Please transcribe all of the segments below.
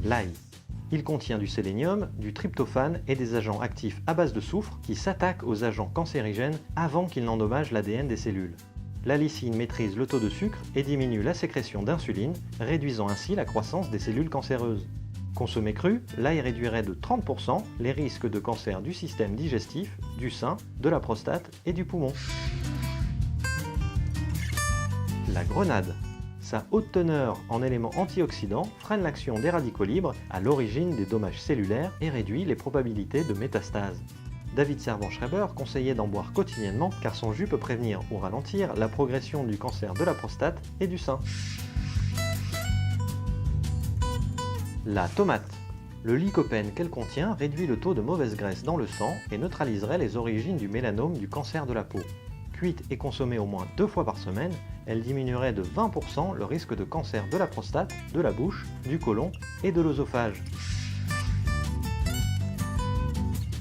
l'ail. Il contient du sélénium, du tryptophane et des agents actifs à base de soufre qui s'attaquent aux agents cancérigènes avant qu'ils n'endommagent l'ADN des cellules. La lysine maîtrise le taux de sucre et diminue la sécrétion d'insuline, réduisant ainsi la croissance des cellules cancéreuses. Consommé cru, l'ail réduirait de 30% les risques de cancer du système digestif, du sein, de la prostate et du poumon. La grenade. Sa haute teneur en éléments antioxydants freine l'action des radicaux libres à l'origine des dommages cellulaires et réduit les probabilités de métastase. David Servan-Schreiber conseillait d'en boire quotidiennement car son jus peut prévenir ou ralentir la progression du cancer de la prostate et du sein. La tomate. Le lycopène qu'elle contient réduit le taux de mauvaise graisse dans le sang et neutraliserait les origines du mélanome du cancer de la peau. Cuite et consommée au moins 2 fois par semaine, elle diminuerait de 20% le risque de cancer de la prostate, de la bouche, du côlon et de l'œsophage.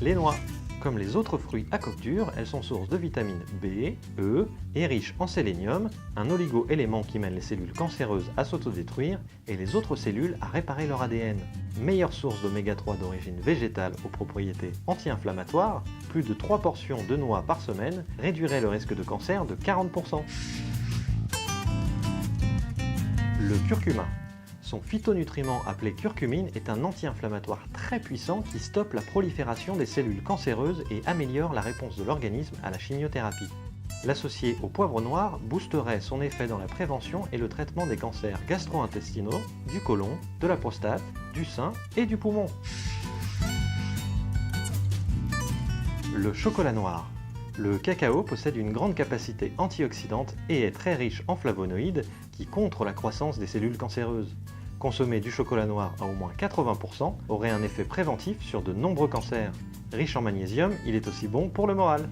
Les noix. Comme les autres fruits à coque dure, elles sont source de vitamines B, E et riches en sélénium, un oligo-élément qui mène les cellules cancéreuses à s'autodétruire et les autres cellules à réparer leur ADN. Meilleure source d'oméga 3 d'origine végétale aux propriétés anti-inflammatoires, plus de 3 portions de noix par semaine réduiraient le risque de cancer de 40%. Le curcuma. Son phytonutriment appelé curcumine est un anti-inflammatoire très puissant qui stoppe la prolifération des cellules cancéreuses et améliore la réponse de l'organisme à la chimiothérapie. L'associer au poivre noir boosterait son effet dans la prévention et le traitement des cancers gastro-intestinaux, du côlon, de la prostate, du sein et du poumon. Le chocolat noir. Le cacao possède une grande capacité antioxydante et est très riche en flavonoïdes qui contrent la croissance des cellules cancéreuses. Consommer du chocolat noir à au moins 80% aurait un effet préventif sur de nombreux cancers. Riche en magnésium, il est aussi bon pour le moral.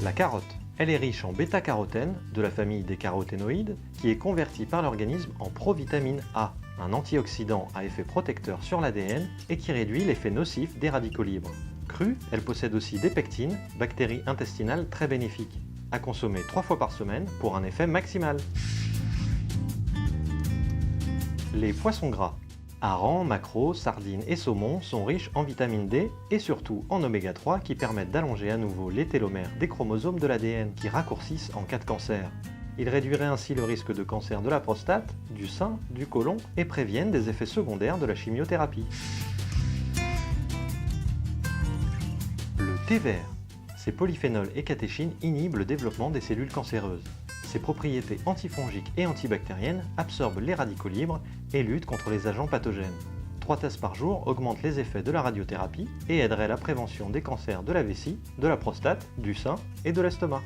La carotte. Elle est riche en bêta-carotène, de la famille des caroténoïdes, qui est convertie par l'organisme en provitamine A, un antioxydant à effet protecteur sur l'ADN et qui réduit l'effet nocif des radicaux libres. Crue, elle possède aussi des pectines, bactéries intestinales très bénéfiques, à consommer 3 fois par semaine pour un effet maximal. Les poissons gras. Harengs, maquereaux, sardines et saumons sont riches en vitamine D et surtout en oméga 3 qui permettent d'allonger à nouveau les télomères des chromosomes de l'ADN qui raccourcissent en cas de cancer. Ils réduiraient ainsi le risque de cancer de la prostate, du sein, du côlon et préviennent des effets secondaires de la chimiothérapie. Le thé vert. Ses polyphénols et catéchines inhibent le développement des cellules cancéreuses. Ses propriétés antifongiques et antibactériennes absorbent les radicaux libres et luttent contre les agents pathogènes. 3 tasses par jour augmentent les effets de la radiothérapie et aideraient la prévention des cancers de la vessie, de la prostate, du sein et de l'estomac.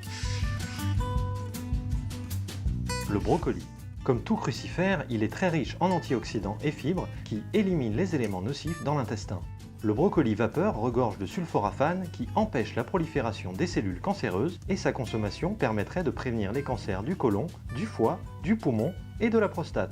Le brocoli. Comme tout crucifère, il est très riche en antioxydants et fibres qui éliminent les éléments nocifs dans l'intestin. Le brocoli vapeur regorge de sulforaphane qui empêche la prolifération des cellules cancéreuses et sa consommation permettrait de prévenir les cancers du côlon, du foie, du poumon et de la prostate.